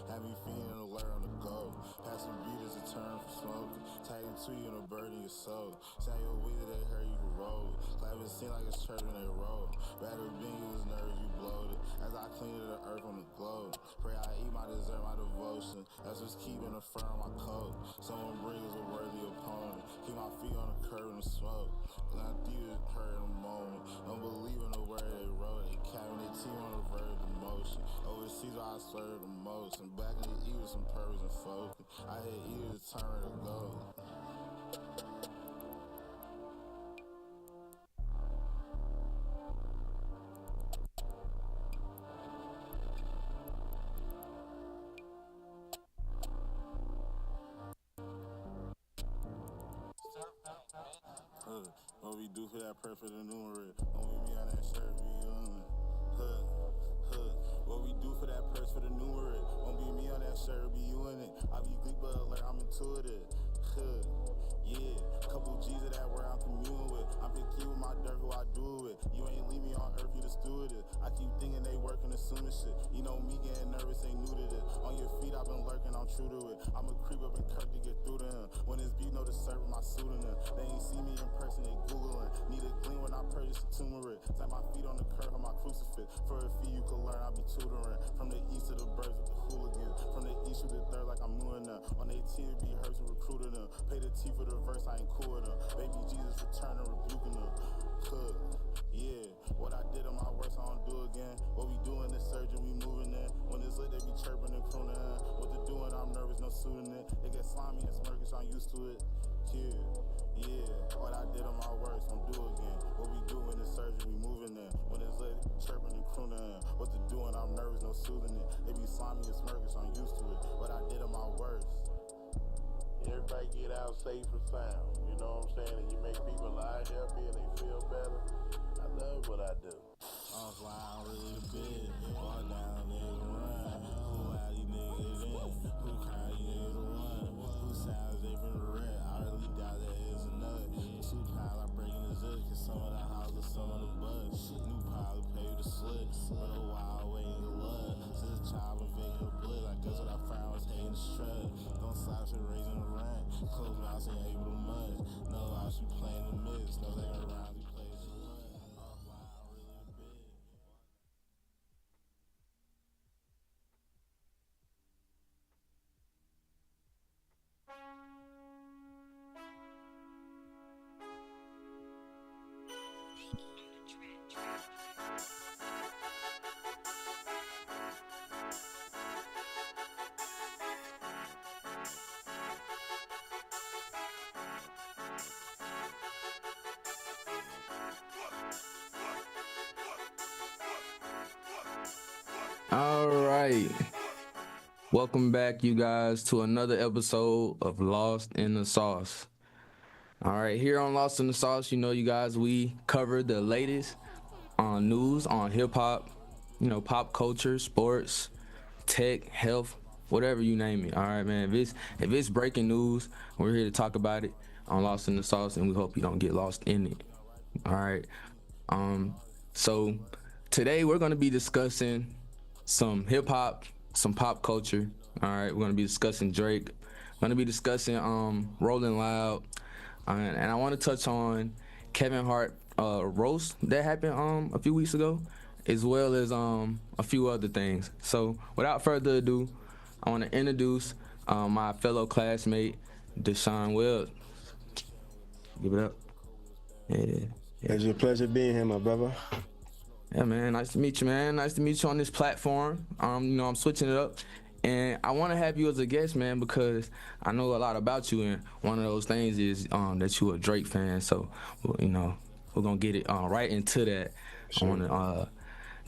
Had me feeling alert on the go. Passing beat as a turn for smoking. Tagging to you and a bird in your soul. Say your weed that they heard you can roll. Clap it seem like it's church when they roll. Battle being you was nervous, you bloated. As I clean the earth on the globe. Pray I eat my dessert, my devotion. That's what's keeping the fur on my coat. Someone brings a worthy opponent. Keep my feet on the curb in the smoke. And I think it hurt in a moment. Don't believe in the word they wrote. They capping their team on the verge of motion. Overseas where I swerve the most. And back in the E with some purpose and focus. I hit either to turn or to go. What we do for that perfect enumerate. Don't be me on that shirt, be young. What we do for that purse for the numerate. Won't be me on that shirt, be you in it. I be geek but alert, I'm intuitive. Yeah, couple G's of that where I'm communing with. I'm picky with my dirt, who I do it with. You ain't leave me on earth, you the stewardess. I keep thinking they working, assuming shit. You know me getting nervous, ain't new to this. On your feet, I've been lurking, I'm true to it. I'ma creep up and Kirk to get through to him. When this beat know the server, my pseudonym. They ain't see me in person, they Googling. Need a gleam when I purchase a turmeric. Tap my feet on the curb on my crucifix. For a fee you can learn, I'll be tutoring. From the east to the birds with the hooligans. From the east to the third like I'm doing them. On they team, be hurts and recruiting them. Pay the T for the verse, I ain't cool with them. Baby Jesus returning, rebuking them. Yeah, what I did on my works, I don't do again. What we doing is surgeon, we moving in. When it's lit, they be chirping and crooning. What they doing, I'm nervous, no suiting it. It get slimy and smirkish, I'm used to it. Yeah, what I did on my works, don't do again. What we doing is surgeon, we moving in. When it's lit, chirping and crooning. What they doing, I'm nervous, no soothing it. It be slimy and smirkish, I'm used to it. What I did on my works. Everybody get out safe and sound, you know what I'm saying? And you make people lie happy and they feel better. I love what I do. I'm flying really big, walk down, niggas run. Who out these niggas in? Who cry these niggas run? Who sounds they from the red? I really doubt that is a nut. 2 pounds, I break in the zip, cause some of the houses, some of the bugs. New pile to pay you the slip, but a while waiting to love. Since a child been faking the blood, I guess what I found was hating the strut. Don't slouch and raising the rent, close mouths ain't able to munch. No, I should playing the mix, no they around, he plays the love. All right. Welcome back, you guys, to another episode of Lost in the Sauce. All right, here on Lost in the Sauce, you know, you guys, we cover the latest on news on hip hop, you know, pop culture, sports, tech, health, whatever you name it. All right, man. If it's breaking news, we're here to talk about it on Lost in the Sauce, and we hope you don't get lost in it. All right. So today we're gonna be discussing some hip hop, some pop culture. All right, we're gonna be discussing Drake. We're gonna be discussing Rolling Loud, and I want to touch on Kevin Hart roast that happened a few weeks ago, as well as a few other things. So without further ado, I want to introduce my fellow classmate, Deshaun Wells. Give it up. Yeah. It's a pleasure being here, my brother. Yeah, man. Nice to meet you, man. Nice to meet you on this platform. You know, I'm switching it up, and I want to have you as a guest, man, because I know a lot about you, and one of those things is that you a Drake fan. So, you know, we're gonna get it right into that. Sure. I want to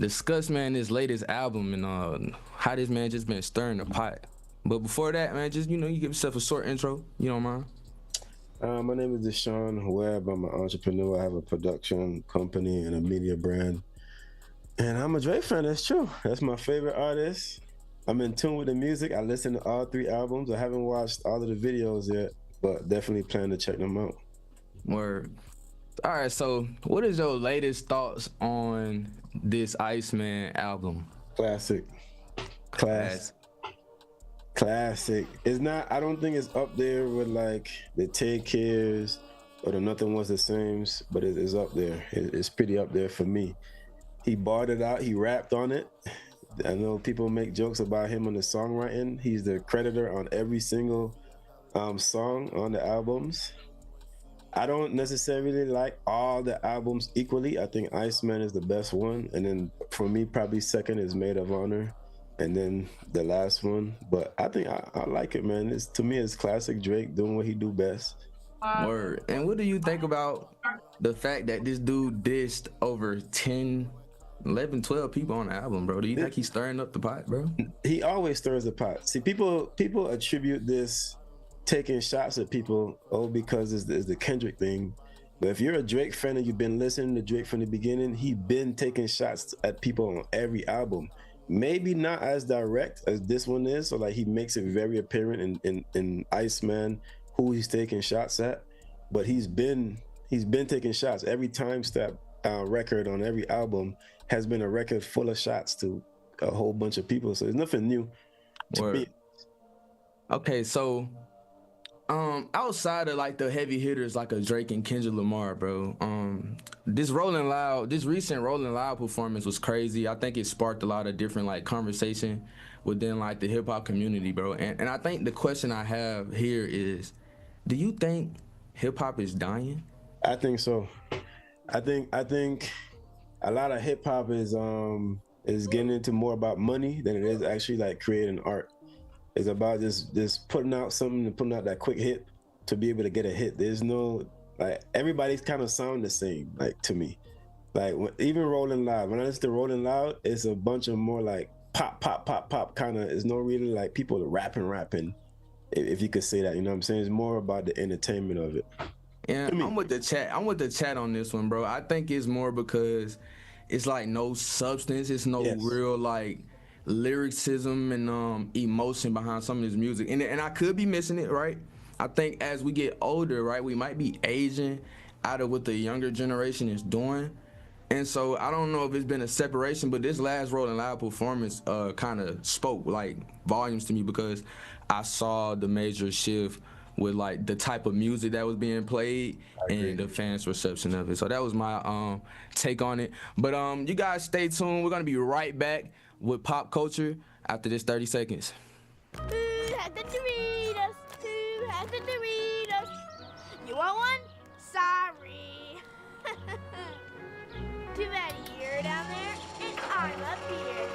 discuss, man, this latest album and how this man just been stirring the pot. But before that, man, just you give yourself a short intro. You don't mind? My name is Deshaun Webb. I'm an entrepreneur. I have a production company and a media brand. And I'm a Drake fan, that's true. That's my favorite artist. I'm in tune with the music. I listen to all 3 albums. I haven't watched all of the videos yet, but definitely plan to check them out. Word. All right, so what is your latest thoughts on this Iceman album? Classic. Class. Classic. It's not. I don't think it's up there with like the Take Cares or the Nothing Was the Same's, but it is up there. It's pretty up there for me. He barred it out. He rapped on it. I know people make jokes about him on the songwriting. He's the creditor on every single song on the albums. I don't necessarily like all the albums equally. I think Iceman is the best one, and then for me, probably second is Maid of Honor, and then the last one. But I think I like it, man. It's to me, it's classic Drake doing what he do best. Word. And what do you think about the fact that this dude dissed over 10, 11, 12 people on the album, bro? Do you think he's stirring up the pot, bro? He always stirs the pot. See, people attribute this taking shots at people, because it's the Kendrick thing. But if you're a Drake fan and you've been listening to Drake from the beginning, he been taking shots at people on every album. Maybe not as direct as this one is, so like he makes it very apparent in Iceman who he's taking shots at, but he's been taking shots. Every time step record on every album has been a record full of shots to a whole bunch of people, so there's nothing new to me. Okay, so outside of like the heavy hitters like a Drake and Kendrick Lamar, bro, this recent Rolling Loud performance was crazy. I think it sparked a lot of different like conversation within like the hip hop community, bro. And I think the question I have here is, do you think hip hop is dying? I think so. I think a lot of hip hop is getting into more about money than it is actually like creating art. It's about just putting out something and putting out that quick hit to be able to get a hit. There's no like everybody's kind of sound the same, like to me. Like even Rolling Loud, when I listen to Rolling Loud, it's a bunch of more like pop kind of. It's no really like people rapping. If you could say that, you know what I'm saying? It's more about the entertainment of it. Yeah, I'm with the chat on this one, bro. I think it's more because it's like no substance. It's no real like lyricism and emotion behind some of his music. And I could be missing it, right? I think as we get older, right, we might be aging out of what the younger generation is doing. And so I don't know if it's been a separation, but this last Rolling Loud performance kind of spoke like volumes to me, because I saw the major shift with like the type of music that was being played and the fans' reception of it. So that was my take on it. But you guys stay tuned. We're gonna be right back with pop culture after this 30 seconds. Who has the Doritos? Who has the Doritos? You want one? Sorry. Too bad you're down there and I'm up here.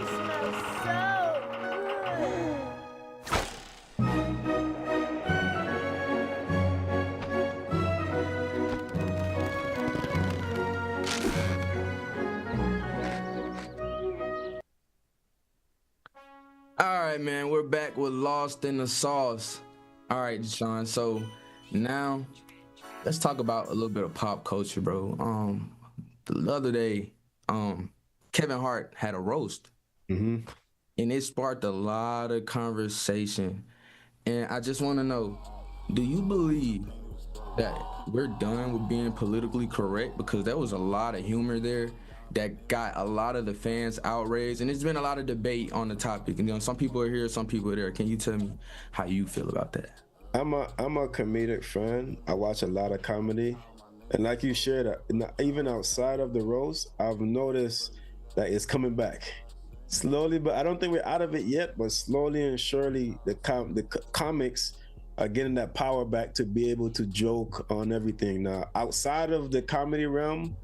Smells so good. All right, man, we're back with Lost in the Sauce. All right, Deshaun, so now let's talk about a little bit of pop culture, bro. The other day, Kevin Hart had a roast, and it sparked a lot of conversation. And I just want to know, do you believe that we're done with being politically correct? Because there was a lot of humor there that got a lot of the fans outraged, and there's been a lot of debate on the topic. And, you know, some people are here, some people are there. Can you tell me how you feel about that? I'm a comedic fan. I watch a lot of comedy, and like you shared, even outside of the roast, I've noticed that it's coming back slowly. But I don't think we're out of it yet. But slowly and surely, the comics are getting that power back to be able to joke on everything. Now, outside of the comedy realm,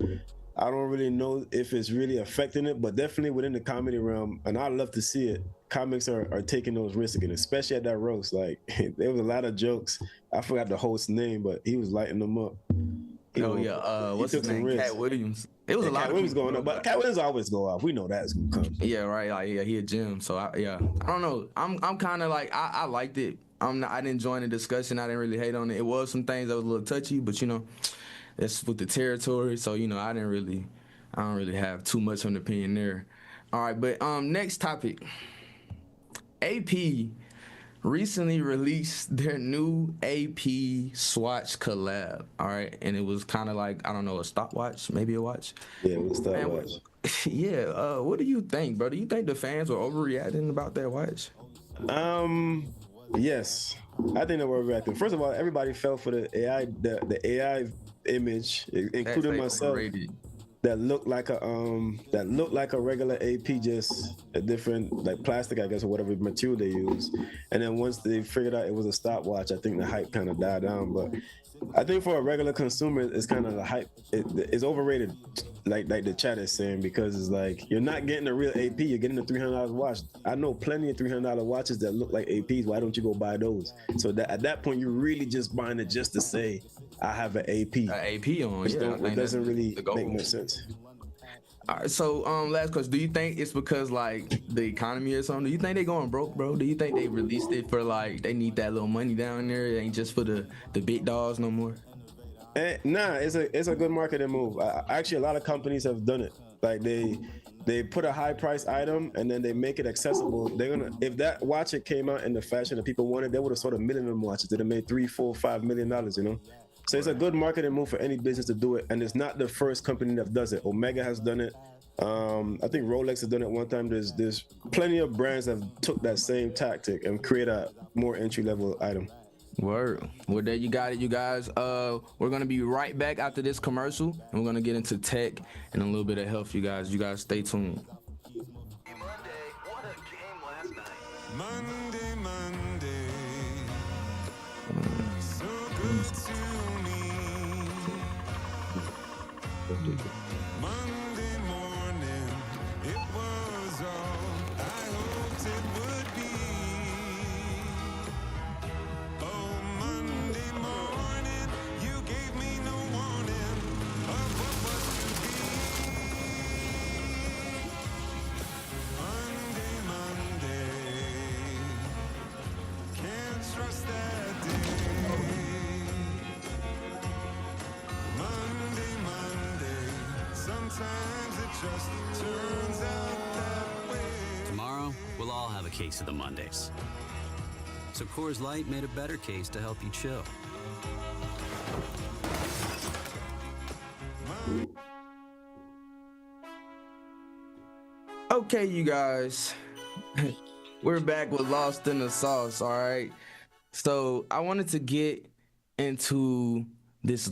I don't really know if it's really affecting it, but definitely within the comedy realm, and I love to see it, comics are taking those risks again, especially at that roast. Like, there was a lot of jokes. I forgot the host's name, but he was lighting them up. What's his name? Cat Williams. It was a lot Cat of Williams people going up, but Cat Williams always go off. We know that's gonna come. Yeah, right. Like, yeah, he a gym. So I don't know. I'm kind of like I liked it. I didn't join the discussion. I didn't really hate on it. It was some things that was a little touchy, but you know, that's with the territory. So you know, I don't really have too much of an opinion there. All right, but next topic. AP recently released their new AP Swatch collab. All right, and it was kind of like, I don't know, a stopwatch, maybe a watch. Yeah, we'll start Man, watch. yeah. What do you think, bro? Do you think the fans were overreacting about that watch? Yes, I think that we're reacting. First of all, everybody fell for the AI, the AI image, including myself, Overrated. that looked like a regular AP, just a different like plastic, I guess, or whatever material they use. And then once they figured out it was a stopwatch, I think the hype kind of died down. But I think for a regular consumer, it's kind of the hype. It's overrated, like the chat is saying, because it's like you're not getting a real AP. You're getting a $300 watch. I know plenty of $300 watches that look like APs. Why don't you go buy those? So that at that point, you're really just buying it just to say I have an AP. AP on, Which yeah. it doesn't really the goal. make much sense. All right, so last question. Do you think it's because like the economy or something? Do you think they going broke, bro? Do you think they released it for like they need that little money down there? It ain't just for the big dogs no more? Nah, it's a good marketing move. Actually, a lot of companies have done it. Like they put a high price item and then they make it accessible. They're gonna, if that watch it came out in the fashion that people wanted, they would have sold a million of them watches. They'd have made $3, $4, $5 million. You know. So it's a good marketing move for any business to do it, and it's not the first company that does it. Omega has done it. I think Rolex has done it one time. There's plenty of brands that took that same tactic and create a more entry level item. Word. Well, there you got it, you guys. We're gonna be right back after this commercial, and we're gonna get into tech and a little bit of health, you guys. You guys stay tuned. Monday, so good to me. Monday morning, it was all I hoped it would be. Oh, Monday morning, you gave me no warning of what was to be. Monday, can't trust that day. Monday, sometimes it just turns out that way. Tomorrow, we'll all have a case of the Mondays. So Coors Light made a better case to help you chill. Okay, you guys. We're back with Lost in the Sauce, all right? So I wanted to get into this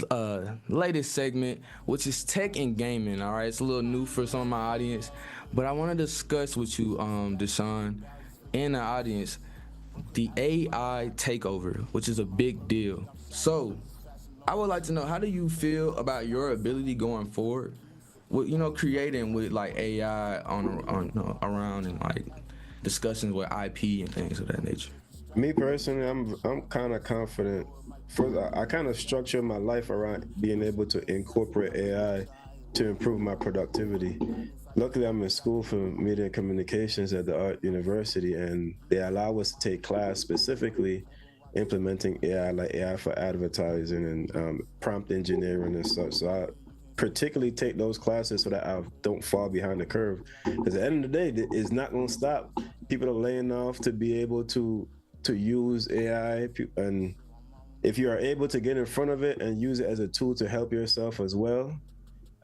latest segment, which is tech and gaming, all right? It's a little new for some of my audience, but I want to discuss with you, Deshaun, and the audience, the AI takeover, which is a big deal. So I would like to know, how do you feel about your ability going forward with, creating with like AI on around and like discussions with IP and things of that nature? Me personally, I'm kind of confident. First, I kind of structure my life around being able to incorporate AI to improve my productivity. Luckily, I'm in school for media and communications at the Art University, and they allow us to take class specifically implementing AI, like AI for advertising and prompt engineering and such. So I particularly take those classes so that I don't fall behind the curve. Because at the end of the day, it's not going to stop. People are laying off to be able to use AI, and if you are able to get in front of it and use it as a tool to help yourself as well,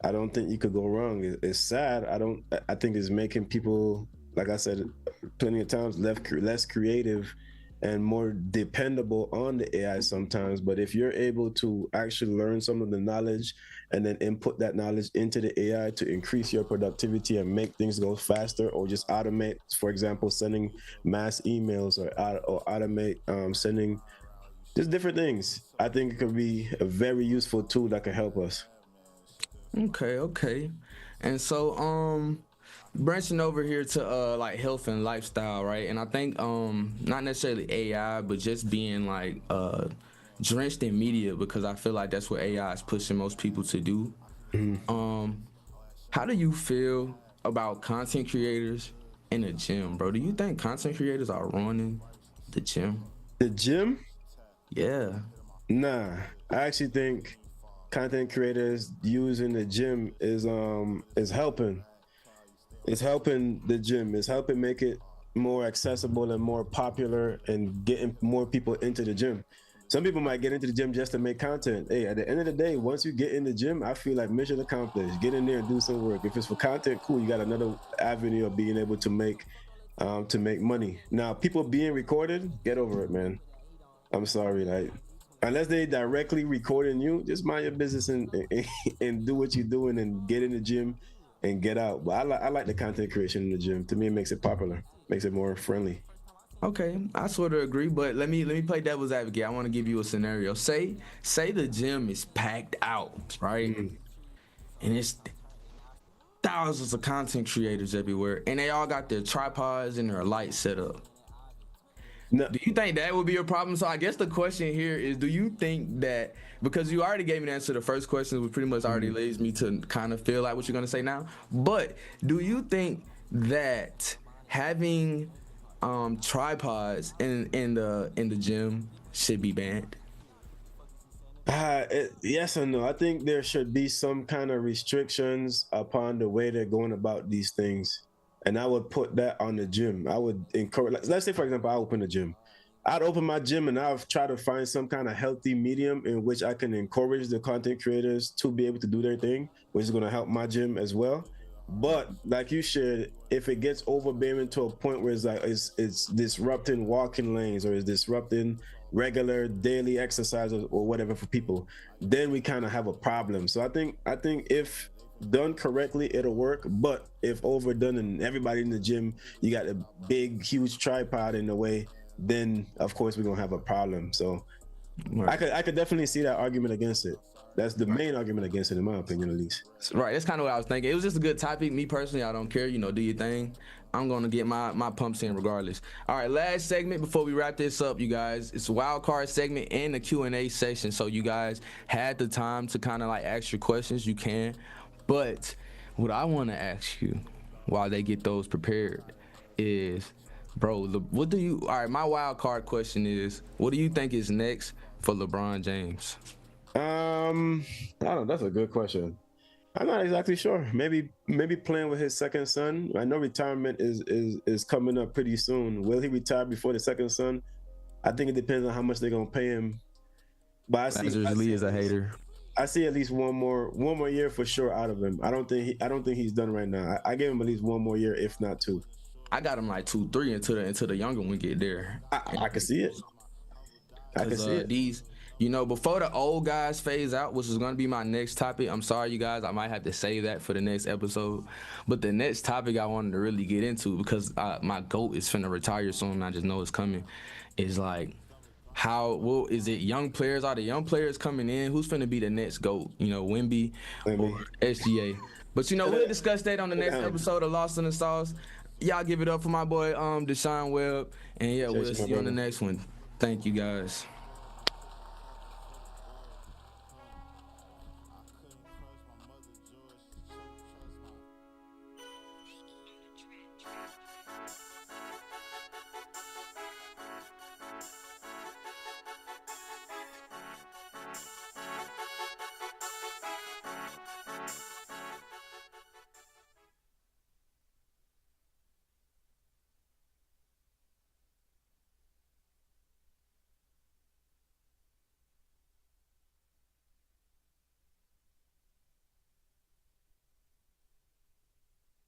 I don't think you could go wrong. It's sad. I think it's making people, like I said plenty of times, less creative and more dependable on the AI sometimes. But if you're able to actually learn some of the knowledge and then input that knowledge into the AI to increase your productivity and make things go faster, or just automate, for example, sending mass emails or automate sending just different things, I think it could be a very useful tool that could help us. Okay. And so branching over here to like health and lifestyle, right? And I think not necessarily AI, but just being like drenched in media, because I feel like that's what AI is pushing most people to do. Mm-hmm. How do you feel about content creators in the gym, bro? Do you think content creators are ruining the gym? The gym? Yeah. Nah, I actually think content creators using the gym is helping. It's helping the gym. It's helping make it more accessible and more popular and getting more people into the gym. Some people might get into the gym just to make content. Hey, at the end of the day, once you get in the gym, I feel like mission accomplished. Get in there and do some work. If it's for content, cool. You got another avenue of being able to make money. Now, people being recorded, get over it, man. I'm sorry, like unless they directly recording you, just mind your business and do what you're doing and get in the gym and get out. But I like the content creation in the gym. To me, it makes it popular, makes it more friendly. Okay, I sort of agree, but let me play devil's advocate. I want to give you a scenario. Say the gym is packed out, right? Mm-hmm. And it's thousands of content creators everywhere, and they all got their tripods and their lights set up. No. Do you think that would be a problem? So I guess the question here is, do you think that, because you already gave me the answer to the first question, which pretty much already leads me to kind of feel like what you're going to say now, but do you think that having tripods in the gym should be banned? Yes and no. I think there should be some kind of restrictions upon the way they're going about these things. And I would put that on the gym. I would encourage, let's say, for example, I open a gym. I'd open my gym and I'll try to find some kind of healthy medium in which I can encourage the content creators to be able to do their thing, which is going to help my gym as well. But like you said, if it gets overbearing to a point where it's like it's disrupting walking lanes or it's disrupting regular daily exercise or whatever for people, then we kind of have a problem. So I think if done correctly, it'll work. But if overdone and everybody in the gym, you got a big, huge tripod in the way, then of course we're gonna have a problem. So right. I could definitely see that argument against it. That's the main argument against it, in my opinion, at least. Right, that's kind of what I was thinking. It was just a good topic. Me personally, I don't care. Do your thing. I'm gonna get my pumps in regardless. All right, last segment before we wrap this up, you guys. It's a wild card segment and a Q&A session. So you guys had the time to kind of like ask your questions. You can. But what I want to ask you while they get those prepared is, bro, all right, my wild card question is, what do you think is next for LeBron James? I don't know. That's a good question. I'm not exactly sure. Maybe playing with his second son. I know retirement is coming up pretty soon. Will he retire before the second son? I think it depends on how much they're gonna pay him. But I see Lee is a hater. I see at least one more year for sure out of him. I don't think he's done right now. I gave him at least one more year, if not two. I got him like 2, 3 until the younger one get there. I can see it. I can see it. These, before the old guys phase out, which is going to be my next topic. I'm sorry, you guys. I might have to save that for the next episode. But the next topic I wanted to really get into, because my GOAT is finna retire soon, I just know it's coming, is like, is it young players? Are the young players coming in? Who's finna be the next GOAT? Wemby or SGA? But we'll discuss that on the next episode of Lost in the Sauce. Y'all give it up for my boy Deshaun Webb, and we'll see you on the next one. Thank you guys.